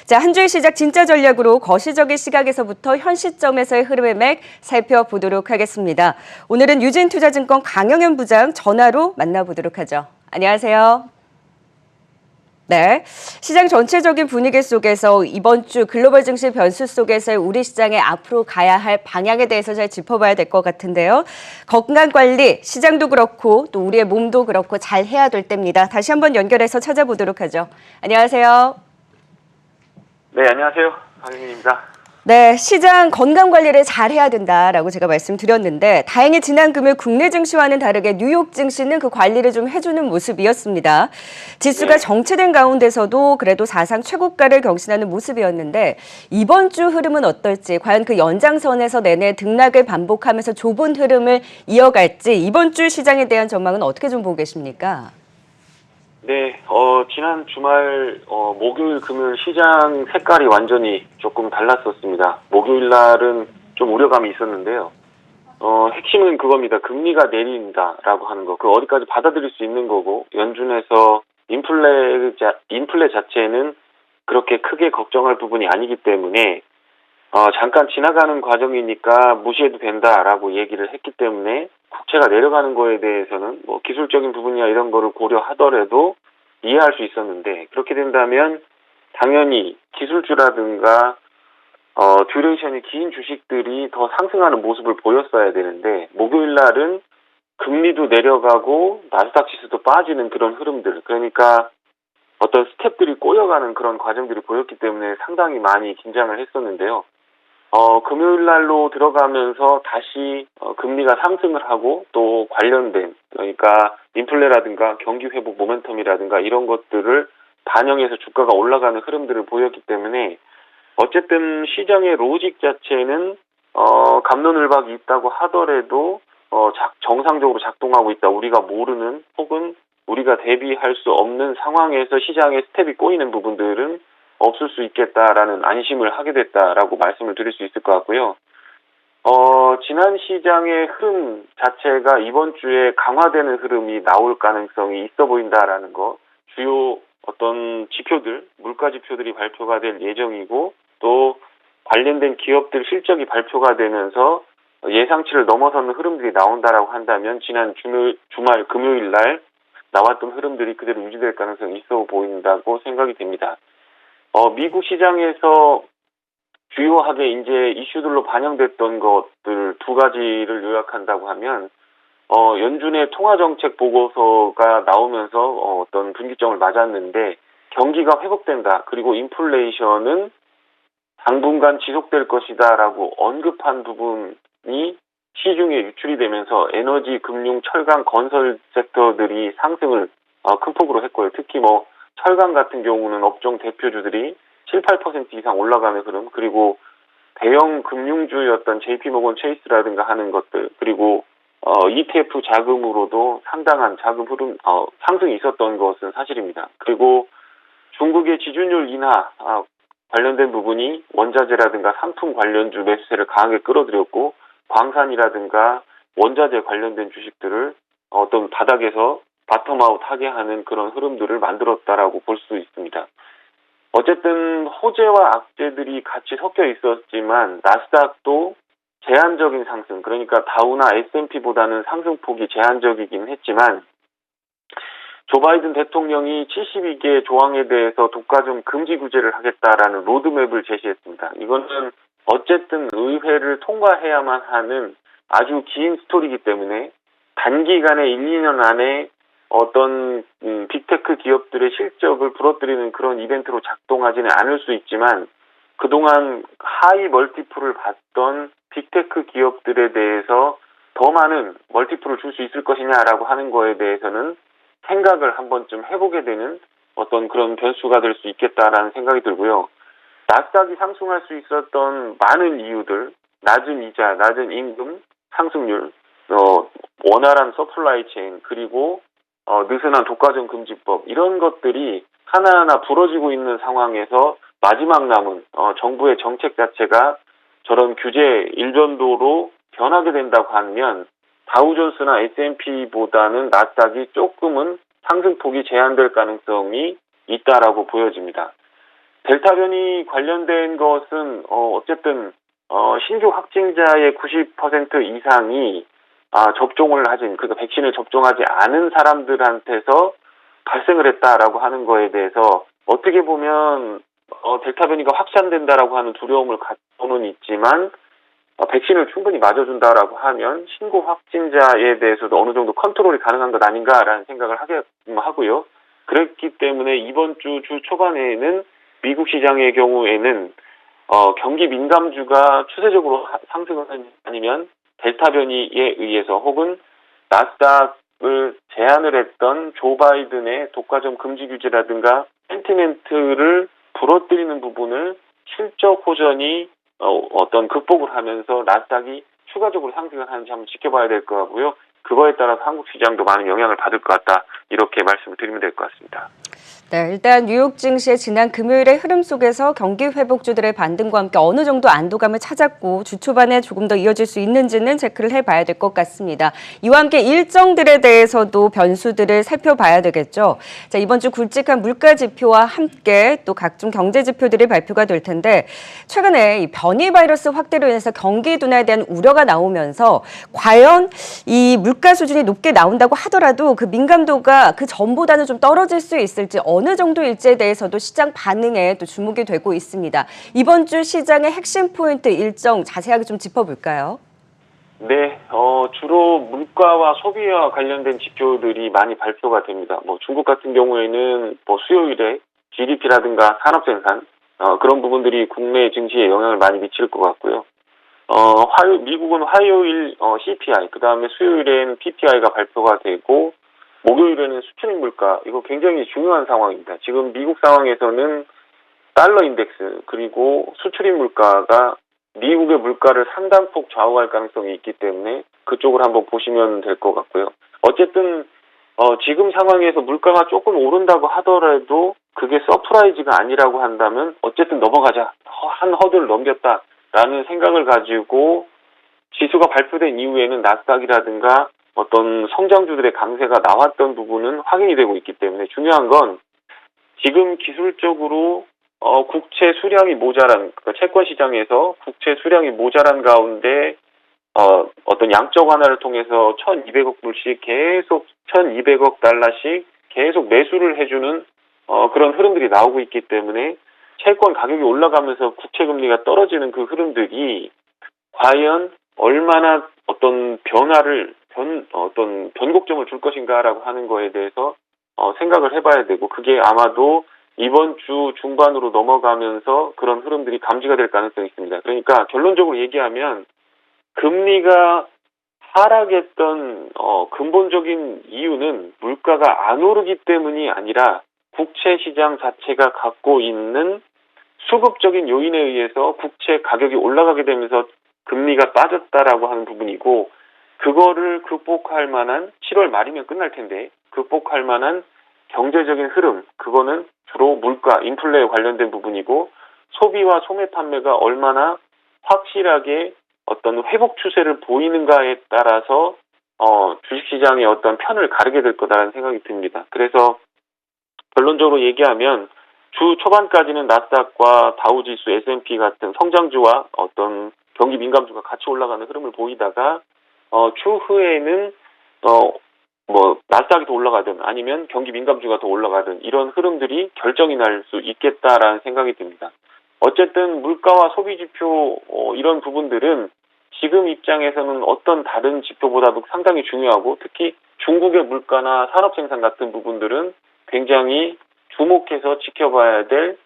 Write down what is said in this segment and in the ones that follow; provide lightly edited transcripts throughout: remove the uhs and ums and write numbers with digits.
자, 한 주의 시작 진짜 전략으로 거시적인 시각에서부터 현 시점에서의 흐름의 맥 살펴보도록 하겠습니다. 오늘은 유진투자증권 강영현 부장 전화로 만나보도록 하죠. 안녕하세요. 네, 시장 전체적인 분위기 속에서 이번 주 글로벌 증시 변수 속에서의 우리 시장의 앞으로 가야 할 방향에 대해서 잘 짚어봐야 될 것 같은데요. 건강관리, 시장도 그렇고 또 우리의 몸도 그렇고 잘 해야 될 때입니다. 다시 한번 연결해서 찾아보도록 하죠. 안녕하세요. 네, 안녕하세요. 강윤입니다. 네, 시장 건강관리를 잘 해야 된다라고 제가 말씀드렸는데 다행히 지난 금요일 국내 증시와는 다르게 뉴욕 증시는 그 관리를 좀 해주는 모습이었습니다. 지수가 정체된 가운데서도 그래도 사상 최고가를 경신하는 모습이었는데 이번 주 흐름은 어떨지, 과연 그 연장선에서 내내 등락을 반복하면서 좁은 흐름을 이어갈지, 이번 주 시장에 대한 전망은 어떻게 좀 보고 계십니까? 네, 지난 주말, 목요일, 금요일 시장 색깔이 완전히 조금 달랐었습니다. 목요일 날은 좀 우려감이 있었는데요. 핵심은 그겁니다. 금리가 내린다라고 하는 거. 그 어디까지 받아들일 수 있는 거고, 연준에서 인플레 자체는 그렇게 크게 걱정할 부분이 아니기 때문에, 잠깐 지나가는 과정이니까 무시해도 된다라고 얘기를 했기 때문에 국채가 내려가는 거에 대해서는 뭐 기술적인 부분이나 이런 거를 고려하더라도 이해할 수 있었는데, 그렇게 된다면 당연히 기술주라든가 듀레이션이 긴 주식들이 더 상승하는 모습을 보였어야 되는데, 목요일 날은 금리도 내려가고 나스닥 지수도 빠지는 그런 흐름들, 그러니까 어떤 스텝들이 꼬여가는 그런 과정들이 보였기 때문에 상당히 많이 긴장을 했었는데요. 금요일 날로 들어가면서 다시 금리가 상승을 하고 또 관련된, 그러니까 인플레라든가 경기 회복 모멘텀이라든가 이런 것들을 반영해서 주가가 올라가는 흐름들을 보였기 때문에 어쨌든 시장의 로직 자체는 갑론을박이 있다고 하더라도 정상적으로 작동하고 있다. 우리가 모르는 혹은 우리가 대비할 수 없는 상황에서 시장의 스텝이 꼬이는 부분들은 없을 수 있겠다라는 안심을 하게 됐다라고 말씀을 드릴 수 있을 것 같고요. 지난 시장의 흐름 자체가 이번 주에 강화되는 흐름이 나올 가능성이 있어 보인다라는 거, 주요 어떤 지표들, 물가 지표들이 발표가 될 예정이고 또 관련된 기업들 실적이 발표가 되면서 예상치를 넘어서는 흐름들이 나온다라고 한다면 지난 주말 금요일 날 나왔던 흐름들이 그대로 유지될 가능성이 있어 보인다고 생각이 됩니다. 미국 시장에서 주요하게 이제 이슈들로 반영됐던 것들 두 가지를 요약한다고 하면, 연준의 통화정책 보고서가 나오면서 어떤 분기점을 맞았는데 경기가 회복된다. 그리고 인플레이션은 당분간 지속될 것이다라고 언급한 부분이 시중에 유출이 되면서 에너지, 금융, 철강, 건설 섹터들이 상승을 큰 폭으로 했고요. 특히 뭐 철강 같은 경우는 업종 대표주들이 7, 8% 이상 올라가는 흐름, 그리고 대형 금융주였던 JP모건 체이스라든가 하는 것들, 그리고 ETF 자금으로도 상당한 자금 흐름, 상승이 있었던 것은 사실입니다. 그리고 중국의 지준율 인하 관련된 부분이 원자재라든가 상품 관련주 매수세를 강하게 끌어들였고, 광산이라든가 원자재 관련된 주식들을 어떤 바닥에서 바텀아웃 하게 하는 그런 흐름들을 만들었다라고 볼 수 있습니다. 어쨌든 호재와 악재들이 같이 섞여 있었지만 나스닥도 제한적인 상승, 그러니까 다우나 S&P보다는 상승폭이 제한적이긴 했지만 조 바이든 대통령이 72개 조항에 대해서 독과점 금지 규제를 하겠다라는 로드맵을 제시했습니다. 이거는 어쨌든 의회를 통과해야만 하는 아주 긴 스토리이기 때문에 단기간에 1, 2년 안에 어떤 빅테크 기업들의 실적을 부러뜨리는 그런 이벤트로 작동하지는 않을 수 있지만, 그동안 하이 멀티플을 받던 빅테크 기업들에 대해서 더 많은 멀티플을 줄 수 있을 것이냐라고 하는 거에 대해서는 생각을 한 번쯤 해보게 되는 어떤 그런 변수가 될 수 있겠다라는 생각이 들고요. 나스닥이 상승할 수 있었던 많은 이유들, 낮은 이자, 낮은 임금, 상승률, 원활한 서플라이 체인, 그리고 느슨한 독과점 금지법, 이런 것들이 하나하나 부러지고 있는 상황에서 마지막 남은 정부의 정책 자체가 저런 규제 일변도로 변하게 된다고 하면 다우존스나 S&P보다는 나스닥이 조금은 상승폭이 제한될 가능성이 있다라고 보여집니다. 델타 변이 관련된 것은 어쨌든 신규 확진자의 90% 이상이 접종을 하진, 그러니까 백신을 접종하지 않은 사람들한테서 발생을 했다라고 하는 거에 대해서 어떻게 보면 델타 변이가 확산된다라고 하는 두려움을 갖고는 있지만 백신을 충분히 맞아준다라고 하면 신고 확진자에 대해서도 어느 정도 컨트롤이 가능한 것 아닌가라는 생각을 하고요. 그렇기 때문에 이번 주 초반에는 미국 시장의 경우에는 경기 민감주가 추세적으로 상승하는, 아니면 델타 변이에 의해서 혹은 나스닥을 제한을 했던 조 바이든의 독과점 금지 규제라든가 센티멘트를 부러뜨리는 부분을 실적 호전이 어떤 극복을 하면서 나스닥이 추가적으로 상승을 하는지 한번 지켜봐야 될 것 같고요. 그거에 따라서 한국 시장도 많은 영향을 받을 것 같다, 이렇게 말씀을 드리면 될 것 같습니다. 네, 일단 뉴욕 증시의 지난 금요일의 흐름 속에서 경기 회복주들의 반등과 함께 어느 정도 안도감을 찾았고 주 초반에 조금 더 이어질 수 있는지는 체크를 해봐야 될 것 같습니다. 이와 함께 일정들에 대해서도 변수들을 살펴봐야 되겠죠. 자, 이번 주 굵직한 물가 지표와 함께 또 각종 경제 지표들이 발표가 될 텐데, 최근에 이 변이 바이러스 확대로 인해서 경기 둔화에 대한 우려가 나오면서 과연 이 물가 수준이 높게 나온다고 하더라도 그 민감도가 그 전보다는 좀 떨어질 수 있을지, 어느 정도일지에 대해서도 시장 반응에 또 주목이 되고 있습니다. 이번 주 시장의 핵심 포인트 일정 자세하게 좀 짚어볼까요? 네, 주로 물가와 소비와 관련된 지표들이 많이 발표가 됩니다. 중국 같은 경우에는 수요일에 GDP라든가 산업생산, 그런 부분들이 국내 증시에 영향을 많이 미칠 것 같고요. 미국은 화요일 CPI, 그 다음에 수요일엔 PPI가 발표가 되고, 목요일에는 수출입 물가, 이거 굉장히 중요한 상황입니다. 지금 미국 상황에서는 달러 인덱스, 그리고 수출입 물가가 미국의 물가를 상당폭 좌우할 가능성이 있기 때문에 그쪽을 한번 보시면 될 것 같고요. 어쨌든 지금 상황에서 물가가 조금 오른다고 하더라도 그게 서프라이즈가 아니라고 한다면 어쨌든 넘어가자, 한 허들을 넘겼다라는 생각을 가지고 지수가 발표된 이후에는 나스닥이라든가 어떤 성장주들의 강세가 나왔던 부분은 확인이 되고 있기 때문에, 중요한 건 지금 기술적으로 국채 수량이 모자란, 그러니까 채권 시장에서 국채 수량이 모자란 가운데 어떤 양적 완화를 통해서 1,200억 불씩 계속 1,200억 달러씩 계속 매수를 해주는 그런 흐름들이 나오고 있기 때문에, 채권 가격이 올라가면서 국채 금리가 떨어지는 그 흐름들이 과연 얼마나 어떤 어떤 변곡점을 줄 것인가라고 하는 거에 대해서 생각을 해봐야 되고, 그게 아마도 이번 주 중반으로 넘어가면서 그런 흐름들이 감지가 될 가능성이 있습니다. 그러니까 결론적으로 얘기하면 금리가 하락했던 근본적인 이유는 물가가 안 오르기 때문이 아니라 국채 시장 자체가 갖고 있는 수급적인 요인에 의해서 국채 가격이 올라가게 되면서 금리가 빠졌다라고 하는 부분이고, 그거를 극복할 만한, 7월 말이면 끝날 텐데 극복할 만한 경제적인 흐름, 그거는 주로 물가, 인플레에 관련된 부분이고, 소비와 소매 판매가 얼마나 확실하게 어떤 회복 추세를 보이는가에 따라서 주식시장의 어떤 편을 가르게 될 거다라는 생각이 듭니다. 그래서 결론적으로 얘기하면 주 초반까지는 나스닥과 다우지수, S&P 같은 성장주와 어떤 경기 민감주가 같이 올라가는 흐름을 보이다가 추후에는 나스닥이 더 올라가든 아니면 경기 민감주가 더 올라가든 이런 흐름들이 결정이 날 수 있겠다라는 생각이 듭니다. 어쨌든 물가와 소비 지표 이런 부분들은 지금 입장에서는 어떤 다른 지표보다도 상당히 중요하고, 특히 중국의 물가나 산업생산 같은 부분들은 굉장히 주목해서 지켜봐야 될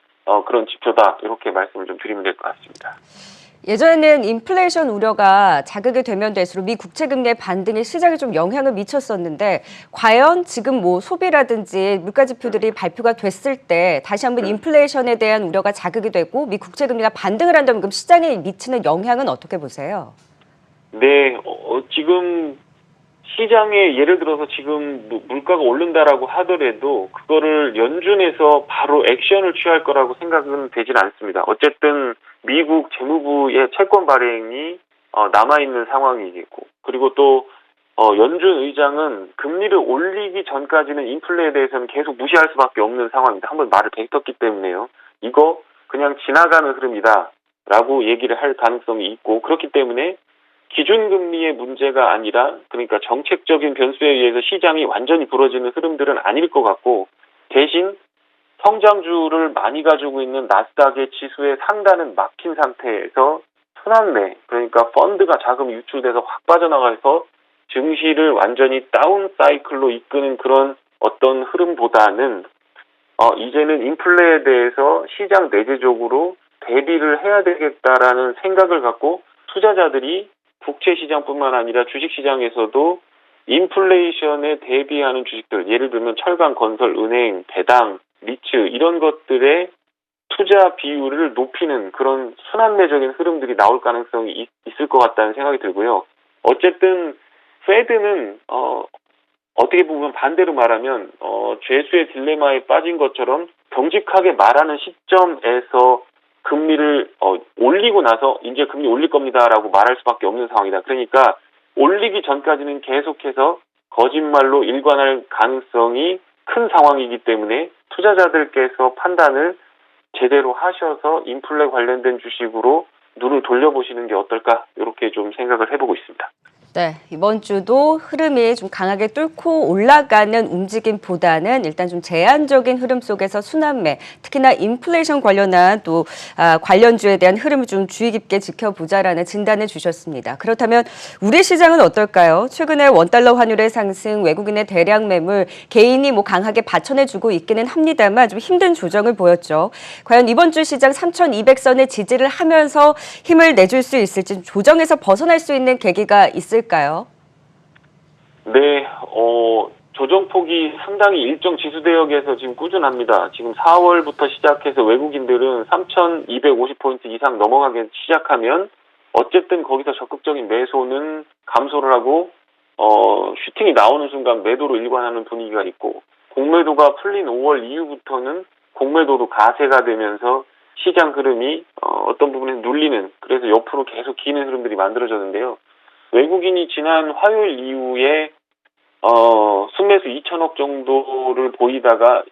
그런 지표다, 이렇게 말씀을 좀 드리면 될 것 같습니다. 예전에는 인플레이션 우려가 자극이 되면 될수록 미 국채 금리의 반등에 시장에 좀 영향을 미쳤었는데, 과연 지금 소비라든지 물가 지표들이 발표가 됐을 때 다시 한번 인플레이션에 대한 우려가 자극이 되고 미 국채 금리가 반등을 한다면 그럼 시장에 미치는 영향은 어떻게 보세요? 네, 지금 시장에 예를 들어서 지금 물가가 오른다라고 하더라도 그거를 연준에서 바로 액션을 취할 거라고 생각은 되질 않습니다. 어쨌든 미국 재무부의 채권 발행이 남아있는 상황이겠고, 그리고 또 연준 의장은 금리를 올리기 전까지는 인플레에 대해서는 계속 무시할 수밖에 없는 상황입니다. 한번 말을 뱉었기 때문에요. 이거 그냥 지나가는 흐름이다라고 얘기를 할 가능성이 있고, 그렇기 때문에 기준금리의 문제가 아니라, 그러니까 정책적인 변수에 의해서 시장이 완전히 부러지는 흐름들은 아닐 것 같고, 대신 성장주를 많이 가지고 있는 나스닥의 지수의 상단은 막힌 상태에서 순환매, 그러니까 펀드가 자금이 유출돼서 확 빠져나가서 증시를 완전히 다운 사이클로 이끄는 그런 어떤 흐름보다는 이제는 인플레에 대해서 시장 내재적으로 대비를 해야 되겠다라는 생각을 갖고 투자자들이 국채 시장뿐만 아니라 주식 시장에서도 인플레이션에 대비하는 주식들, 예를 들면 철강, 건설, 은행, 배당, 리츠 이런 것들의 투자 비율을 높이는 그런 순환매적인 흐름들이 나올 가능성이 있을 것 같다는 생각이 들고요. 어쨌든 페드는 어떻게 보면 반대로 말하면 죄수의 딜레마에 빠진 것처럼 정직하게 말하는 시점에서 금리를 올리고 나서 이제 금리 올릴 겁니다라고 말할 수밖에 없는 상황이다. 그러니까 올리기 전까지는 계속해서 거짓말로 일관할 가능성이 큰 상황이기 때문에 투자자들께서 판단을 제대로 하셔서 인플레 관련된 주식으로 눈을 돌려보시는 게 어떨까, 이렇게 좀 생각을 해보고 있습니다. 네, 이번 주도 흐름이 좀 강하게 뚫고 올라가는 움직임보다는 일단 좀 제한적인 흐름 속에서 순환매, 특히나 인플레이션 관련한 또 관련주에 대한 흐름을 좀 주의 깊게 지켜보자라는 진단을 주셨습니다. 그렇다면 우리 시장은 어떨까요? 최근에 원달러 환율의 상승, 외국인의 대량 매물, 개인이 강하게 받쳐내주고 있기는 합니다만 좀 힘든 조정을 보였죠. 과연 이번 주 시장 3,200선을 지지를 하면서 힘을 내줄 수 있을지, 조정에서 벗어날 수 있는 계기가 있을까요? 네, 조정폭이 상당히 일정 지수 대역에서 지금 꾸준합니다. 지금 4월부터 시작해서 외국인들은 3,250포인트 이상 넘어가기 시작하면 어쨌든 거기서 적극적인 매수는 감소를 하고 슈팅이 나오는 순간 매도로 일관하는 분위기가 있고, 공매도가 풀린 5월 이후부터는 공매도도 가세가 되면서 시장 흐름이 어떤 부분에서 눌리는, 그래서 옆으로 계속 기는 흐름들이 만들어졌는데요. 외국인이 지난 화요일 이후에 순매수 2천억 정도를 보이다가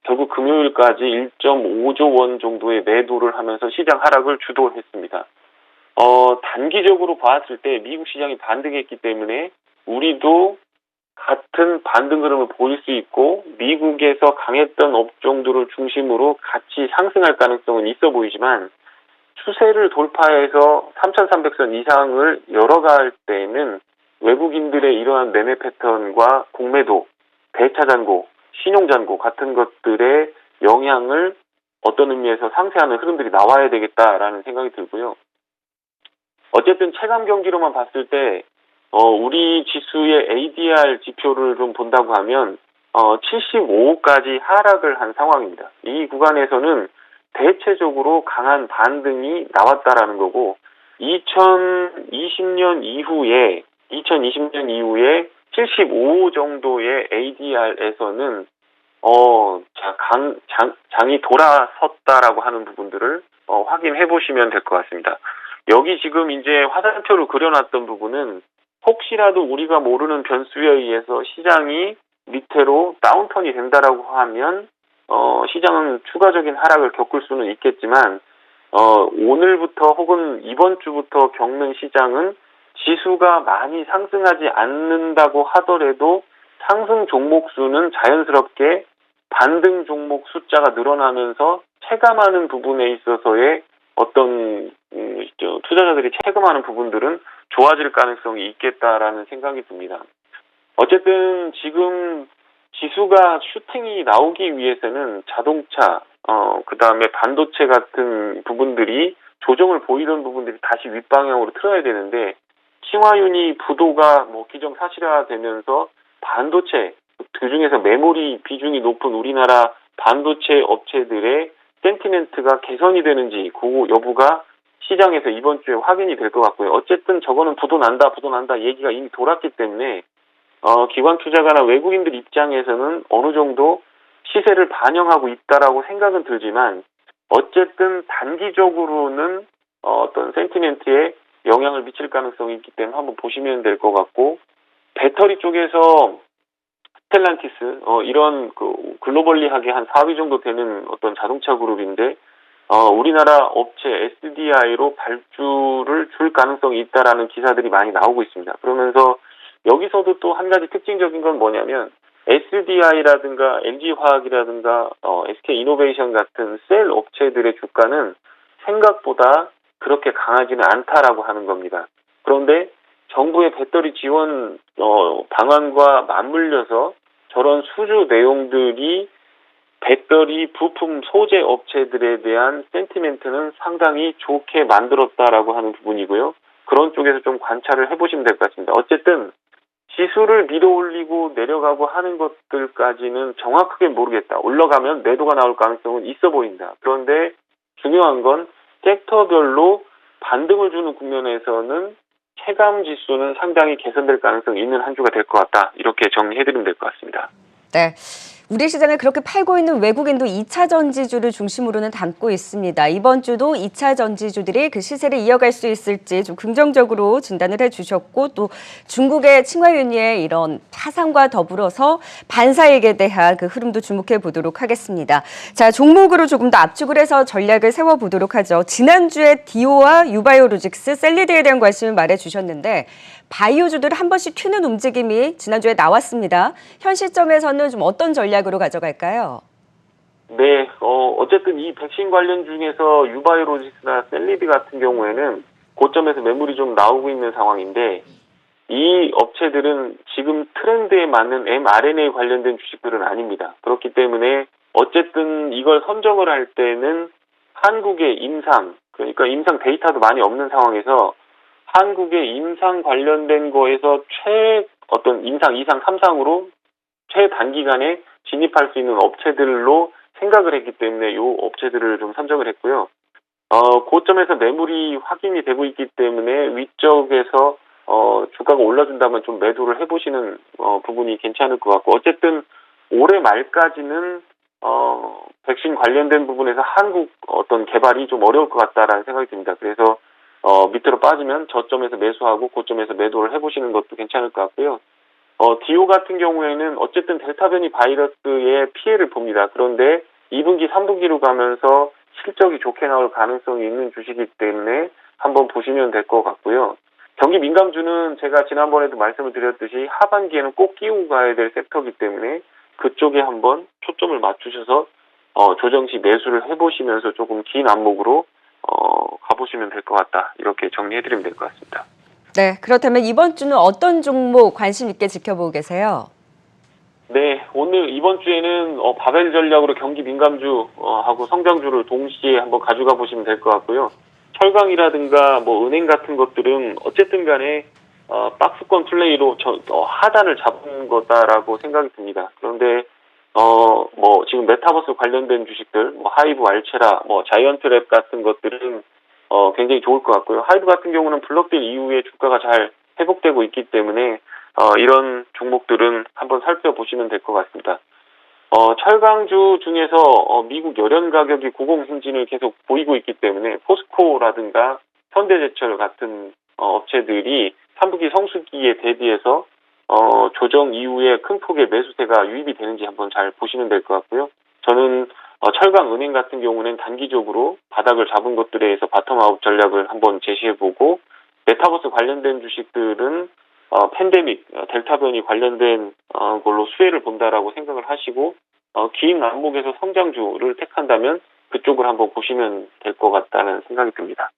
결국 금요일까지 1.5조 원 정도의 매도를 하면서 시장 하락을 주도했습니다. 단기적으로 봤을 때 미국 시장이 반등했기 때문에 우리도 같은 반등 흐름을 보일 수 있고, 미국에서 강했던 업종들을 중심으로 같이 상승할 가능성은 있어 보이지만, 추세를 돌파해서 3,300선 이상을 열어갈 때는 외국인들의 이러한 매매 패턴과 공매도, 대차 잔고, 신용 잔고 같은 것들의 영향을 어떤 의미에서 상쇄하는 흐름들이 나와야 되겠다라는 생각이 들고요. 어쨌든 체감 경기로만 봤을 때 우리 지수의 ADR 지표를 좀 본다고 하면 75까지 하락을 한 상황입니다. 이 구간에서는 대체적으로 강한 반등이 나왔다라는 거고, 2020년 이후에 75 정도의 ADR에서는 장이 돌아섰다라고 하는 부분들을 확인해 보시면 될 것 같습니다. 여기 지금 이제 화살표를 그려놨던 부분은 혹시라도 우리가 모르는 변수에 의해서 시장이 밑으로 다운턴이 된다라고 하면 시장은 추가적인 하락을 겪을 수는 있겠지만, 오늘부터 혹은 이번 주부터 겪는 시장은 지수가 많이 상승하지 않는다고 하더라도 상승 종목 수는 자연스럽게 반등 종목 숫자가 늘어나면서 체감하는 부분에 있어서의 어떤 투자자들이 체감하는 부분들은 좋아질 가능성이 있겠다라는 생각이 듭니다. 어쨌든 지금 지수가 슈팅이 나오기 위해서는 자동차, 그 다음에 반도체 같은 부분들이 조정을 보이던 부분들이 다시 윗방향으로 틀어야 되는데, 칭화윤이 부도가 기정사실화되면서 반도체, 그중에서 메모리 비중이 높은 우리나라 반도체 업체들의 센티멘트가 개선이 되는지 그 여부가 시장에서 이번 주에 확인이 될 것 같고요. 어쨌든 저거는 부도 난다 얘기가 이미 돌았기 때문에 기관 투자가나 외국인들 입장에서는 어느 정도 시세를 반영하고 있다라고 생각은 들지만, 어쨌든 단기적으로는 어떤 센티멘트에 영향을 미칠 가능성이 있기 때문에 한번 보시면 될 것 같고, 배터리 쪽에서 스텔란티스 이런 글로벌리하게 한 4위 정도 되는 어떤 자동차 그룹인데, 우리나라 업체 SDI로 발주를 줄 가능성이 있다라는 기사들이 많이 나오고 있습니다. 그러면서 여기서도 또 한 가지 특징적인 건 뭐냐면 SDI라든가 LG화학이라든가 SK이노베이션 같은 셀 업체들의 주가는 생각보다 그렇게 강하지는 않다라고 하는 겁니다. 그런데 정부의 배터리 지원 방안과 맞물려서 저런 수주 내용들이 배터리 부품 소재 업체들에 대한 센티멘트는 상당히 좋게 만들었다라고 하는 부분이고요. 그런 쪽에서 좀 관찰을 해보시면 될 것 같습니다. 어쨌든 지수를 밀어올리고 내려가고 하는 것들까지는 정확하게 모르겠다. 올라가면 매도가 나올 가능성은 있어 보인다. 그런데 중요한 건 섹터별로 반등을 주는 국면에서는 체감 지수는 상당히 개선될 가능성이 있는 한 주가 될 것 같다. 이렇게 정리해드리면 될 것 같습니다. 네. 우리 시장을 그렇게 팔고 있는 외국인도 2차 전지주를 중심으로는 담고 있습니다. 이번 주도 2차 전지주들이 그 시세를 이어갈 수 있을지 좀 긍정적으로 진단을 해주셨고 또 중국의 칭화윤리의 이런 파산과 더불어서 반사익에 대한 그 흐름도 주목해 보도록 하겠습니다. 자, 종목으로 조금 더 압축을 해서 전략을 세워보도록 하죠. 지난주에 디오와 유바이오로직스, 셀리드에 대한 관심을 말해주셨는데 바이오주들 한 번씩 튀는 움직임이 지난주에 나왔습니다. 현 시점에서는 좀 어떤 전략으로 가져갈까요? 네, 어쨌든 이 백신 관련 중에서 유바이오로직스나 셀리드 같은 경우에는 고점에서 매물이 좀 나오고 있는 상황인데 이 업체들은 지금 트렌드에 맞는 mRNA 관련된 주식들은 아닙니다. 그렇기 때문에 어쨌든 이걸 선정을 할 때는 한국의 임상, 그러니까 임상 데이터도 많이 없는 상황에서 한국의 임상 관련된 거에서 임상 2상, 3상으로 최단기간에 진입할 수 있는 업체들로 생각을 했기 때문에 이 업체들을 좀 선정을 했고요. 고점에서 매물이 확인이 되고 있기 때문에 위쪽에서 주가가 올라준다면 좀 매도를 해보시는 부분이 괜찮을 것 같고 어쨌든 올해 말까지는 백신 관련된 부분에서 한국 어떤 개발이 좀 어려울 것 같다라는 생각이 듭니다. 그래서 밑으로 빠지면 저점에서 매수하고 고점에서 매도를 해보시는 것도 괜찮을 것 같고요. 디오 같은 경우에는 어쨌든 델타 변이 바이러스의 피해를 봅니다. 그런데 2분기, 3분기로 가면서 실적이 좋게 나올 가능성이 있는 주식이기 때문에 한번 보시면 될 것 같고요. 경기 민감주는 제가 지난번에도 말씀을 드렸듯이 하반기에는 꼭 끼우고 가야 될 섹터이기 때문에 그쪽에 한번 초점을 맞추셔서 조정 시 매수를 해보시면서 조금 긴 안목으로 가보시면 될 것 같다. 이렇게 정리해드리면 될 것 같습니다. 네, 그렇다면 이번 주는 어떤 종목 관심 있게 지켜보고 계세요? 네, 이번 주에는 바벨 전략으로 경기 민감주 하고 성장주를 동시에 한번 가져가 보시면 될 것 같고요. 철강이라든가 은행 같은 것들은 어쨌든 간에 박스권 플레이로 하단을 잡은 거다라고 생각이 듭니다. 그런데 지금 메타버스 관련된 주식들, 하이브, 알체라, 자이언트랩 같은 것들은 굉장히 좋을 것 같고요. 하이브 같은 경우는 블록딜 이후에 주가가 잘 회복되고 있기 때문에 이런 종목들은 한번 살펴보시면 될 것 같습니다. 철강주 중에서 미국 열연 가격이 고공행진을 계속 보이고 있기 때문에 포스코라든가 현대제철 같은 업체들이 3분기 성수기에 대비해서 조정 이후에 큰 폭의 매수세가 유입이 되는지 한번 잘 보시면 될 것 같고요. 저는 철강 은행 같은 경우는 단기적으로 바닥을 잡은 것들에 의해서 바텀아웃 전략을 한번 제시해보고 메타버스 관련된 주식들은 팬데믹, 델타 변이 관련된 걸로 수혜를 본다라고 생각을 하시고 긴 안목에서 성장주를 택한다면 그쪽을 한번 보시면 될 것 같다는 생각이 듭니다.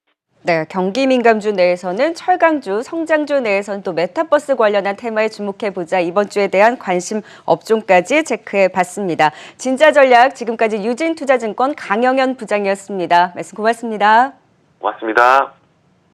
네, 경기 민감주 내에서는 철강주, 성장주 내에서는 또 메타버스 관련한 테마에 주목해보자 이번 주에 대한 관심 업종까지 체크해봤습니다. 진짜전략 지금까지 유진투자증권 강영현 부장이었습니다. 말씀 고맙습니다. 고맙습니다.